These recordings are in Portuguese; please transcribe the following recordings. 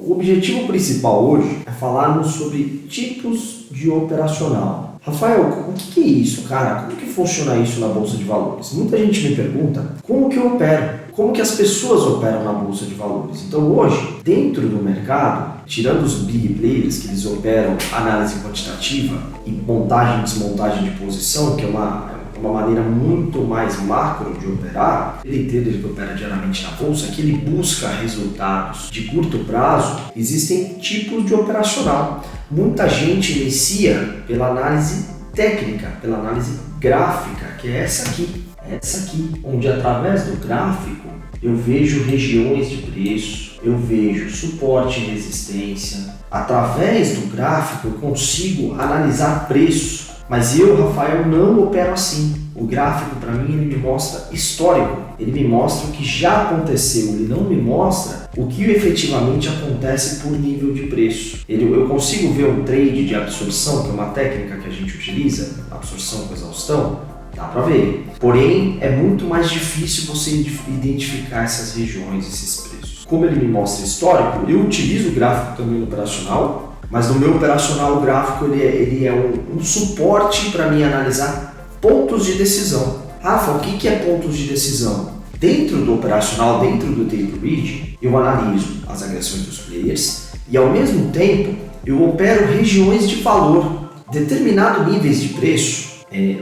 o objetivo principal hoje é falarmos sobre tipos de operacional. Rafael, o que é isso, cara? Como que funciona isso na Bolsa de Valores? Muita gente me pergunta como que eu opero, como que as pessoas operam na Bolsa de Valores. Então hoje, dentro do mercado, tirando os big players que eles operam análise quantitativa e montagem e desmontagem de posição, que é uma maneira muito mais macro de operar, ele trader que opera diariamente na bolsa, que ele busca resultados de curto prazo, existem tipos de operacional. Muita gente inicia pela análise técnica, pela análise gráfica, que é essa aqui, onde através do gráfico eu vejo regiões de preço, eu vejo suporte e resistência. Através do gráfico eu consigo analisar preço. Mas eu, Rafael, não opero assim. O gráfico, para mim, ele me mostra histórico. Ele me mostra o que já aconteceu. Ele não me mostra o que efetivamente acontece por nível de preço. Eu consigo ver um trade de absorção, que é uma técnica que a gente utiliza, absorção com exaustão, dá para ver. Porém, é muito mais difícil você identificar essas regiões, esses preços. Como ele me mostra histórico, eu utilizo o gráfico também no operacional. Mas no meu operacional o gráfico ele é um suporte para mim analisar pontos de decisão. Rafa, o que é pontos de decisão? Dentro do operacional, dentro do tape read, eu analiso as agressões dos players e ao mesmo tempo eu opero regiões de valor. Determinado níveis de preço,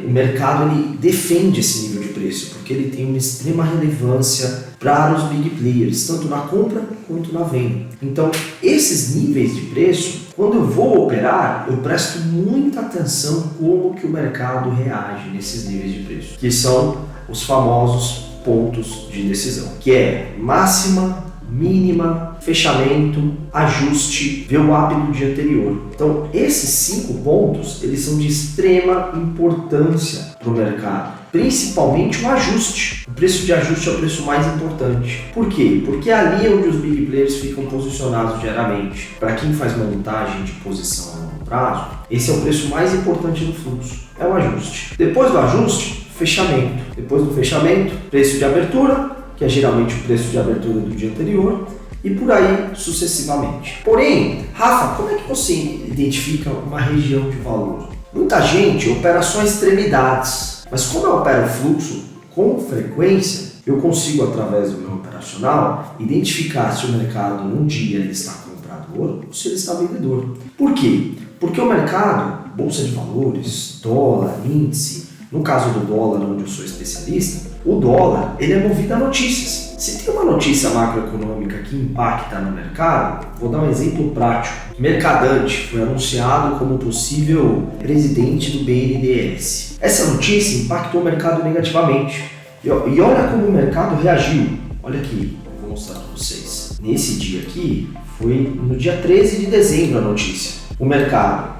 o mercado ele defende esse nível de preço porque ele tem uma extrema relevância para os big players, tanto na compra quanto na venda. Então, esses níveis de preço, quando eu vou operar, eu presto muita atenção como que o mercado reage nesses níveis de preço, que são os famosos pontos de decisão, que é máxima, mínima, fechamento, ajuste, VWAP do dia anterior. Então, esses 5 pontos, eles são de extrema importância para o mercado, principalmente o ajuste. O preço de ajuste é o preço mais importante. Por quê? Porque ali é onde os big players ficam posicionados diariamente. Para quem faz montagem de posição a longo prazo, esse é o preço mais importante do fluxo, é o ajuste. Depois do ajuste, fechamento. Depois do fechamento, preço de abertura, que é geralmente o preço de abertura do dia anterior, e por aí sucessivamente. Porém, Rafa, como é que você identifica uma região de valor? Muita gente opera só extremidades, mas como eu opero fluxo com frequência, eu consigo, através do meu operacional, identificar se o mercado num dia ele está comprador ou se ele está vendedor. Por quê? Porque o mercado, bolsa de valores, dólar, índice, no caso do dólar, onde eu sou especialista, o dólar ele é movido a notícias. Se tem uma notícia macroeconômica que impacta no mercado, vou dar um exemplo prático. Mercadante foi anunciado como possível presidente do BNDES. Essa notícia impactou o mercado negativamente. E olha como o mercado reagiu. Olha aqui, eu vou mostrar para vocês. Nesse dia aqui, foi no dia 13 de dezembro a notícia. O mercado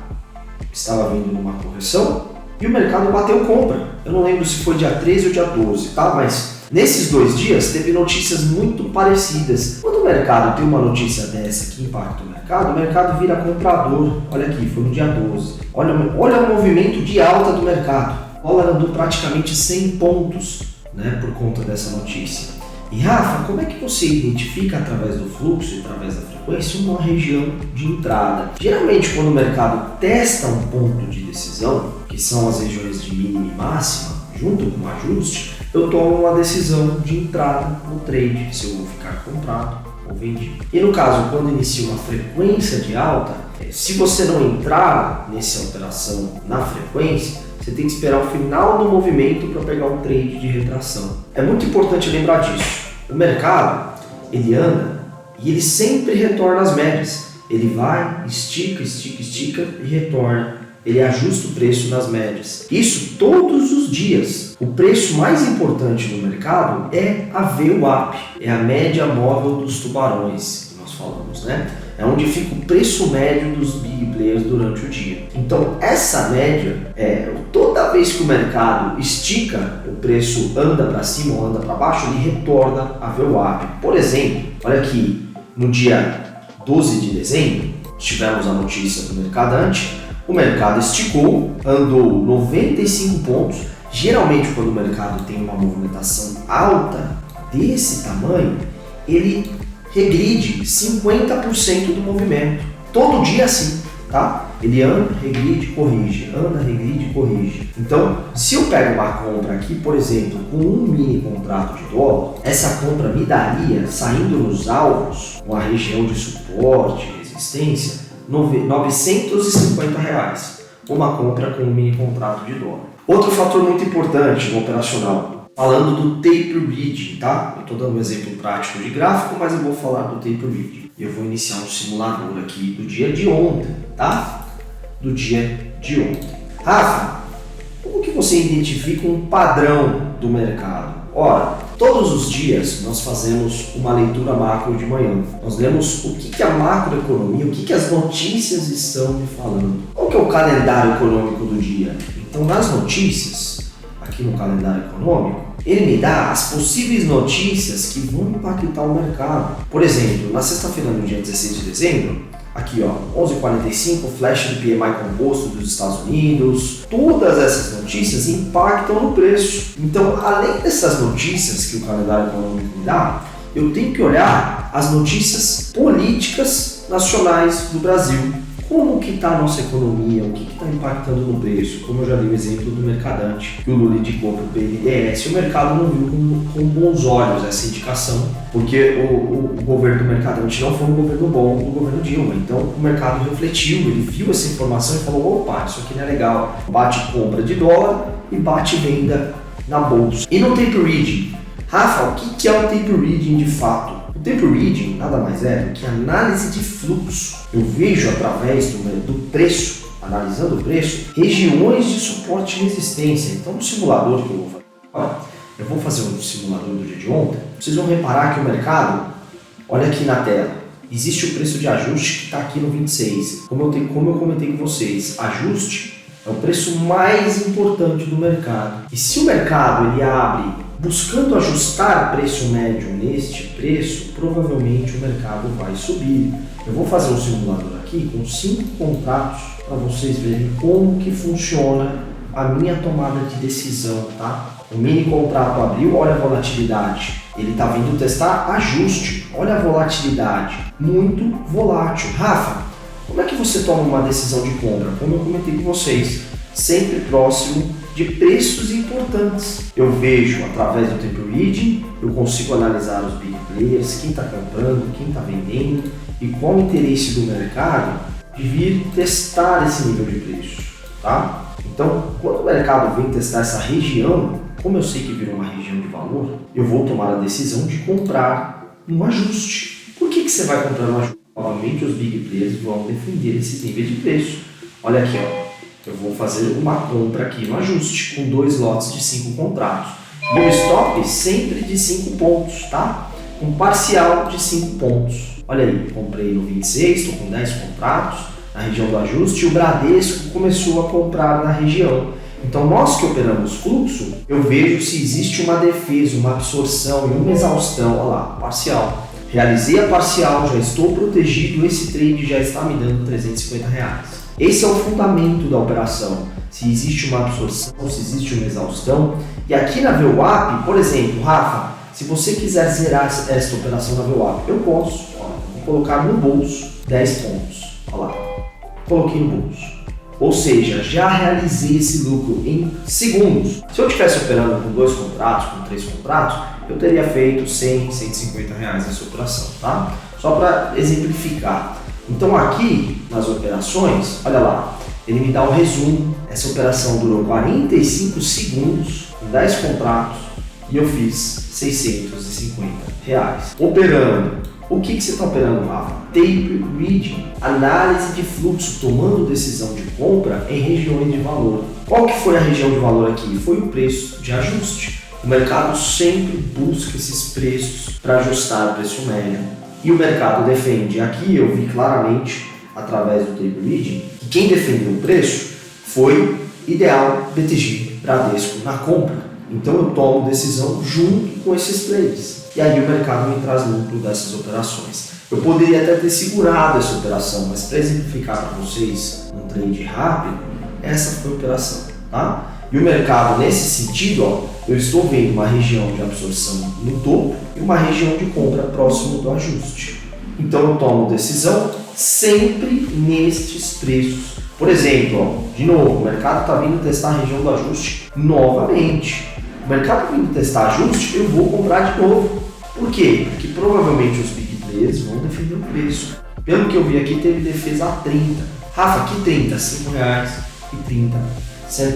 estava vindo numa correção e o mercado bateu compra. Eu não lembro se foi dia 13 ou dia 12, tá? Mas nesses 2 dias teve notícias muito parecidas. Quando o mercado tem uma notícia dessa que impacta o mercado vira comprador. Olha aqui, foi no dia 12. Olha o movimento de alta do mercado. O dólar andou praticamente 100 pontos, né, por conta dessa notícia. E Rafa, como é que você identifica através do fluxo e através da frequência uma região de entrada? Geralmente quando o mercado testa um ponto de decisão, que são as regiões de mínima e máxima, junto com o ajuste, eu tomo uma decisão de entrada no trade, se eu vou ficar comprado ou vendido. E no caso, quando inicia uma frequência de alta, se você não entrar nessa operação na frequência, você tem que esperar o final do movimento para pegar um trade de retração. É muito importante lembrar disso. O mercado, ele anda e ele sempre retorna às médias. Ele vai, estica e retorna. Ele ajusta o preço nas médias. Isso todos os dias. O preço mais importante no mercado é a VWAP, é a média móvel dos tubarões, que nós falamos, né? É onde fica o preço médio dos big players durante o dia. Então, essa média, toda vez que o mercado estica, o preço anda para cima ou anda para baixo, ele retorna a VWAP. Por exemplo, olha aqui, no dia 12 de dezembro, tivemos a notícia do mercadante, o mercado esticou, andou 95 pontos. Geralmente, quando o mercado tem uma movimentação alta desse tamanho, ele regride 50% do movimento. Todo dia assim, tá? Ele anda, regride, corrige, anda, regride, corrige. Então, se eu pego uma compra aqui, por exemplo, com um mini contrato de dólar, essa compra me daria, saindo nos alvos, com a região de suporte, resistência, R$950. Uma compra com um mini contrato de dólar. Outro fator muito importante no operacional, falando do tape reading, tá? Eu estou dando um exemplo prático de gráfico, mas eu vou falar do tape reading. Eu vou iniciar um simulador aqui do dia de ontem, tá? Do dia de ontem. Rafa, como que você identifica um padrão do mercado? Ora, todos os dias nós fazemos uma leitura macro de manhã. Nós lemos o que a macroeconomia, o que as notícias estão me falando. Qual que é o calendário econômico do dia? Então, nas notícias, aqui no calendário econômico, ele me dá as possíveis notícias que vão impactar o mercado. Por exemplo, na sexta-feira, no dia 16 de dezembro, aqui ó, 11h45, flash do PMI composto dos Estados Unidos. Todas essas notícias impactam no preço. Então, além dessas notícias que o calendário econômico me dá, eu tenho que olhar as notícias políticas nacionais do Brasil. Como que está a nossa economia, o que está impactando no preço? Como eu já dei o exemplo do Mercadante, que o Lula indicou para o BNDES, o mercado não viu com bons olhos essa indicação, porque o governo do Mercadante não foi um governo bom do governo Dilma. Então o mercado refletiu, ele viu essa informação e falou, opa, isso aqui não é legal. Bate compra de dólar e bate venda na bolsa. E no tape reading, Rafa, o que é o tape reading de fato? O tape reading nada mais é do que análise de fluxo. Eu vejo através do preço, analisando o preço, regiões de suporte e resistência. Então, no simulador que eu vou fazer agora, eu vou fazer um simulador do dia de ontem. Vocês vão reparar que o mercado, olha aqui na tela, existe o preço de ajuste que está aqui no 26. Como eu comentei com vocês, ajuste é o preço mais importante do mercado. E se o mercado ele abre buscando ajustar preço médio neste preço, provavelmente o mercado vai subir. Eu vou fazer um simulador aqui com 5 contratos para vocês verem como que funciona a minha tomada de decisão, tá? O mini contrato abriu, olha a volatilidade. Ele está vindo testar ajuste, olha a volatilidade, muito volátil. Rafa, como é que você toma uma decisão de compra? Como eu comentei com vocês, sempre próximo de preços importantes. Eu vejo através do tape reading, eu consigo analisar os big players, quem está comprando, quem está vendendo e qual o interesse do mercado de vir testar esse nível de preço, tá? Então, quando o mercado vem testar essa região, como eu sei que virou uma região de valor, eu vou tomar a decisão de comprar um ajuste. Por que você vai comprar um ajuste? Provavelmente os big players vão defender esse nível de preço. Olha aqui, ó. Eu vou fazer uma compra aqui no ajuste com 2 lotes de 5 contratos. Meu stop sempre de 5 pontos, tá? Um parcial de 5 pontos. Olha aí, comprei no 26, estou com 10 contratos na região do ajuste e o Bradesco começou a comprar na região. Então nós que operamos fluxo, eu vejo se existe uma defesa, uma absorção e uma exaustão. Olha lá, parcial. Realizei a parcial, já estou protegido, esse trade já está me dando R$350. Esse é o fundamento da operação, se existe uma absorção, se existe uma exaustão. E aqui na VWAP, por exemplo, Rafa, se você quiser zerar esta operação na VWAP, eu posso, vou colocar no bolso 10 pontos, olha lá, coloquei no bolso. Ou seja, já realizei esse lucro em segundos. Se eu estivesse operando com 2 contratos, com 3 contratos, eu teria feito R$100, R$150 nessa operação, tá? Só para exemplificar. Então aqui nas operações, olha lá, ele me dá um resumo. Essa operação durou 45 segundos, com 10 contratos, e eu fiz R$650. Operando. O que você está operando, Rafa? Tape reading, análise de fluxo, tomando decisão de compra em regiões de valor. Qual que foi a região de valor aqui? Foi o preço de ajuste. O mercado sempre busca esses preços para ajustar o preço médio. E o mercado defende. Aqui eu vi claramente, através do tape reading, que quem defendeu o preço foi Ideal, BTG, Bradesco na compra. Então eu tomo decisão junto com esses players. E aí o mercado me traz lucro dessas operações. Eu poderia até ter segurado essa operação, mas para exemplificar para vocês um trade rápido, essa foi a operação, tá? E o mercado, nesse sentido, ó, eu estou vendo uma região de absorção no topo e uma região de compra próximo do ajuste. Então eu tomo decisão sempre nestes preços. Por exemplo, ó, de novo, o mercado está vindo testar a região do ajuste novamente. O mercado vindo testar ajuste, eu vou comprar de novo. Por quê? Porque provavelmente os big players vão defender o preço. Pelo que eu vi aqui, teve defesa a 30. Rafa, que 30? R$5,30. É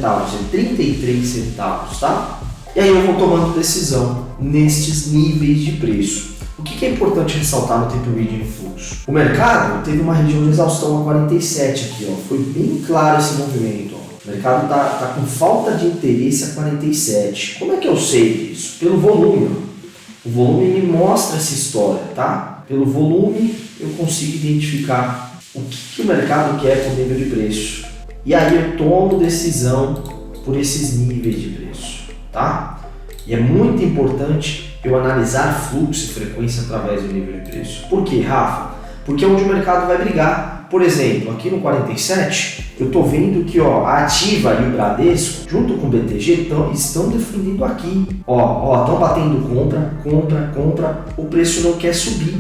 33 centavos, tá? E aí eu vou tomando decisão nestes níveis de preço. O que é importante ressaltar no tape reading no fluxo? O mercado teve uma região de exaustão a 47 aqui, ó. Foi bem claro esse movimento, ó. O mercado está com falta de interesse a 47. Como é que eu sei disso? Pelo volume, ó. O volume me mostra essa história, tá? Pelo volume eu consigo identificar o que o mercado quer com o nível de preço. E aí eu tomo decisão por esses níveis de preço, tá? E é muito importante eu analisar fluxo e frequência através do nível de preço. Por quê, Rafa? Porque é onde o mercado vai brigar. Por exemplo, aqui no 47, eu estou vendo que ó, a Ativa e o Bradesco, junto com o BTG, estão defendendo aqui. Estão batendo compra, o preço não quer subir.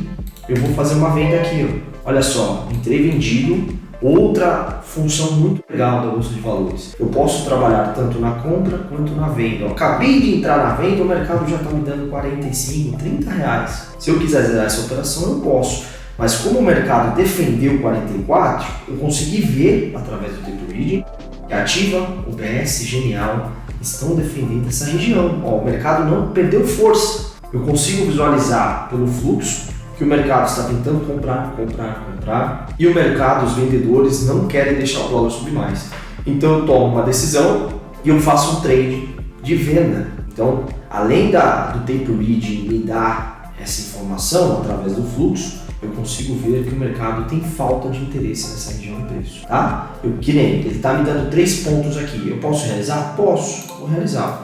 Eu vou fazer uma venda aqui, ó. Olha só, entrei vendido. Outra função muito legal da bolsa de valores. Eu posso trabalhar tanto na compra quanto na venda. Eu acabei de entrar na venda, o mercado já está me dando 45, 30 reais. Se eu quiser zerar essa operação, eu posso. Mas como o mercado defendeu 44, eu consegui ver, através do tape reading, que a Ativa, UBS, Genial estão defendendo essa região. Ó, o mercado não perdeu força. Eu consigo visualizar pelo fluxo que o mercado está tentando comprar, e o mercado, os vendedores, não querem deixar o dólar subir mais. Então eu tomo uma decisão e eu faço um trade de venda. Então, além do tape reading me dar essa informação através do fluxo, eu consigo ver que o mercado tem falta de interesse nessa região de preço, tá? Ele está me dando 3 pontos aqui. Eu posso realizar? Posso, vou realizar.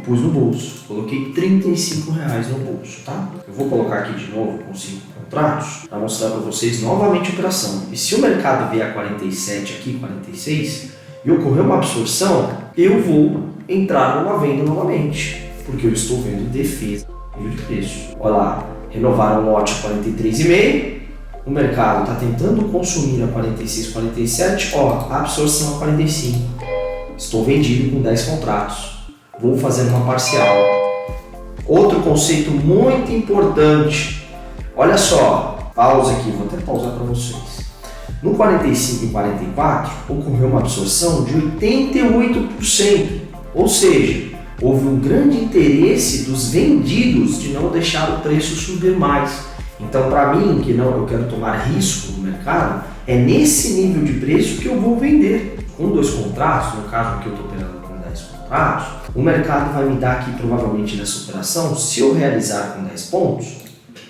Pus no bolso, coloquei R$35 no bolso, tá? Eu vou colocar aqui de novo com 5 contratos para mostrar para vocês novamente a operação. E se o mercado vier a 47 aqui, 46, e ocorrer uma absorção, eu vou entrar numa venda novamente, porque eu estou vendo defesa de preço. Olha lá, renovaram o lote a 43,5, o mercado está tentando consumir a 46, 47, ó, a absorção a 45. Estou vendido com 10 contratos. Vou fazer uma parcial. Outro conceito muito importante. Olha só, pausa aqui, vou até pausar para vocês. No 45 e 44 ocorreu uma absorção de 88%, ou seja, houve um grande interesse dos vendidos de não deixar o preço subir mais. Então, para mim, que não, eu quero tomar risco no mercado, é nesse nível de preço que eu vou vender. Com 2 contratos, no caso que eu estou operando com 10 contratos, o mercado vai me dar aqui, provavelmente nessa operação, se eu realizar com 10 pontos,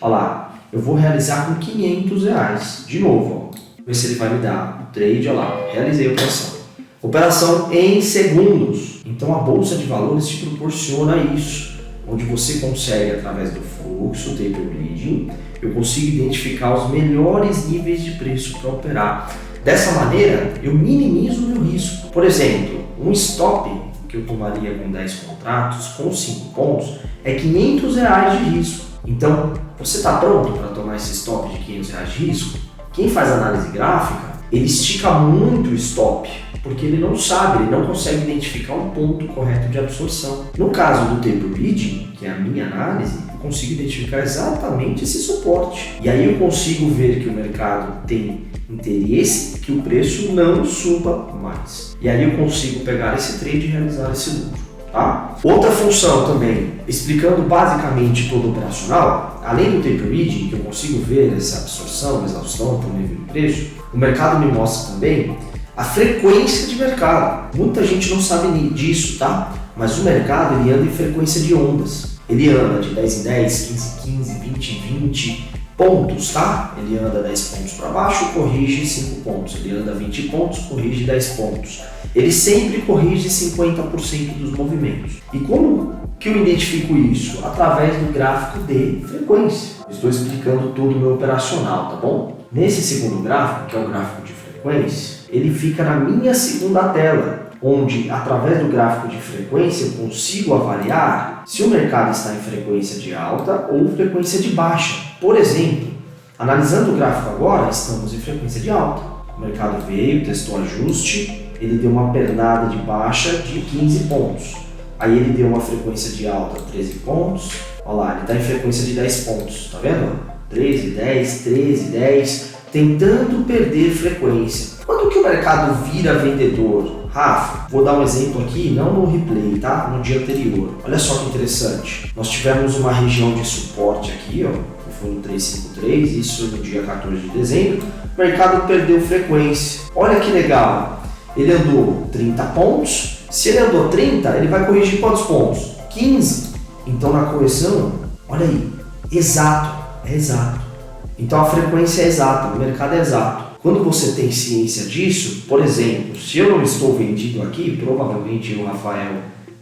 olha lá, eu vou realizar com R$500. De novo, ó, ver se ele vai me dar o trade, olha lá, realizei a operação. Operação em segundos. Então a bolsa de valores te proporciona isso, onde você consegue, através do fluxo, tape reading, eu consigo identificar os melhores níveis de preço para operar. Dessa maneira, eu minimizo o meu risco. Por exemplo, um stop que eu tomaria com 10 contratos, com 5 pontos, é R$500 de risco. Então, você está pronto para tomar esse stop de R$500 de risco? Quem faz análise gráfica, ele estica muito o stop, porque ele não sabe, ele não consegue identificar um ponto correto de absorção. No caso do tape reading, que é a minha análise, eu consigo identificar exatamente esse suporte. E aí eu consigo ver que o mercado tem interesse que o preço não suba mais. E aí eu consigo pegar esse trade e realizar esse lucro, tá? Outra função também, explicando basicamente todo o operacional, além do tape reading, que eu consigo ver essa absorção, exaustão para o nível de preço, o mercado me mostra também a frequência de mercado. Muita gente não sabe nem disso, tá? Mas o mercado, ele anda em frequência de ondas. Ele anda de 10 em 10, 15 em 15, 20 em 20 pontos, tá? Ele anda 10 pontos para baixo, corrige 5 pontos. Ele anda 20 pontos, corrige 10 pontos. Ele sempre corrige 50% dos movimentos. E como que eu identifico isso? Através do gráfico de frequência. Estou explicando todo o meu operacional, tá bom? Nesse segundo gráfico, que é o gráfico de frequência, ele fica na minha segunda tela. onde através do gráfico de frequência eu consigo avaliar se o mercado está em frequência de alta ou frequência de baixa. Por exemplo, analisando o gráfico agora, estamos em frequência de alta. O mercado veio, testou ajuste, ele deu uma pernada de baixa de 15 pontos. Aí ele deu uma frequência de alta 13 pontos. Olha lá, ele está em frequência de 10 pontos, tá vendo? 13, 10, 13, 10, tentando perder frequência. Quando que o mercado vira vendedor? Rafa, vou dar um exemplo aqui, não no replay, tá? No dia anterior. Olha só que interessante. Nós tivemos uma região de suporte aqui, ó, que foi no 353, isso no dia 14 de dezembro. O mercado perdeu frequência. Olha que legal. Ele andou 30 pontos. Se ele andou 30, ele vai corrigir quantos pontos? 15. Então na correção, olha aí, exato, é exato. Então a frequência é exata, o mercado é exato. Quando você tem ciência disso, por exemplo, se eu não estou vendido aqui, provavelmente o Rafael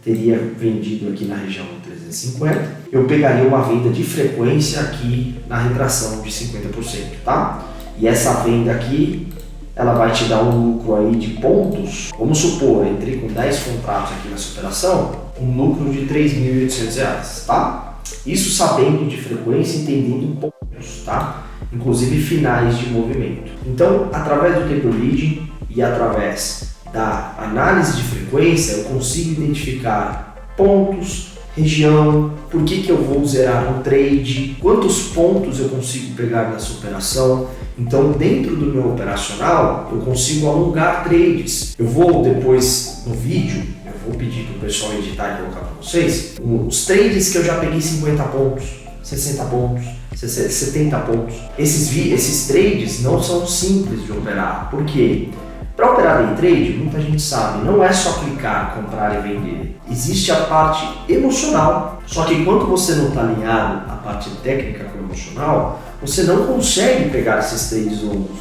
teria vendido aqui na região 350, eu pegaria uma venda de frequência aqui na retração de 50%, tá? E essa venda aqui, ela vai te dar um lucro aí de pontos. Vamos supor, entrei com 10 contratos aqui nessa operação, um lucro de R$ 3.800, tá? Isso sabendo de frequência, entendendo pontos, tá? Inclusive finais de movimento. Então, através do taper leading e através da análise de frequência, eu consigo identificar pontos, região, por que eu vou zerar um trade, quantos pontos eu consigo pegar nessa operação. Então, dentro do meu operacional, eu consigo alongar trades. Eu vou depois no vídeo, eu vou pedir para o pessoal editar e colocar para vocês, os trades que eu já peguei 50 pontos, 60 pontos, 70 pontos. Esses trades não são simples de operar. Por quê? Para operar day trade, muita gente sabe, não é só clicar, comprar e vender. Existe a parte emocional. Só que enquanto você não está alinhado à parte técnica com o emocional, você não consegue pegar esses trades longos.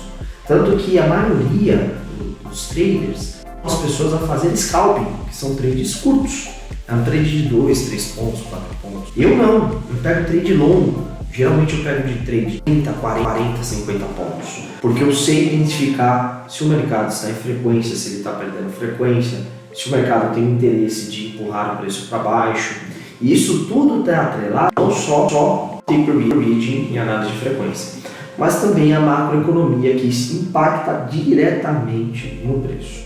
Tanto que a maioria dos traders são as pessoas a fazerem scalping, que são trades curtos. É um trade de 2, 3 pontos, 4 pontos. Eu não, eu pego trade longo. Geralmente eu pego de trade 30, 40, 50 pontos. Porque eu sei identificar se o mercado está em frequência, se ele está perdendo frequência, se o mercado tem interesse de empurrar o preço para baixo. E isso tudo está atrelado não só taper leading e análise de frequência, mas também a macroeconomia que impacta diretamente no preço.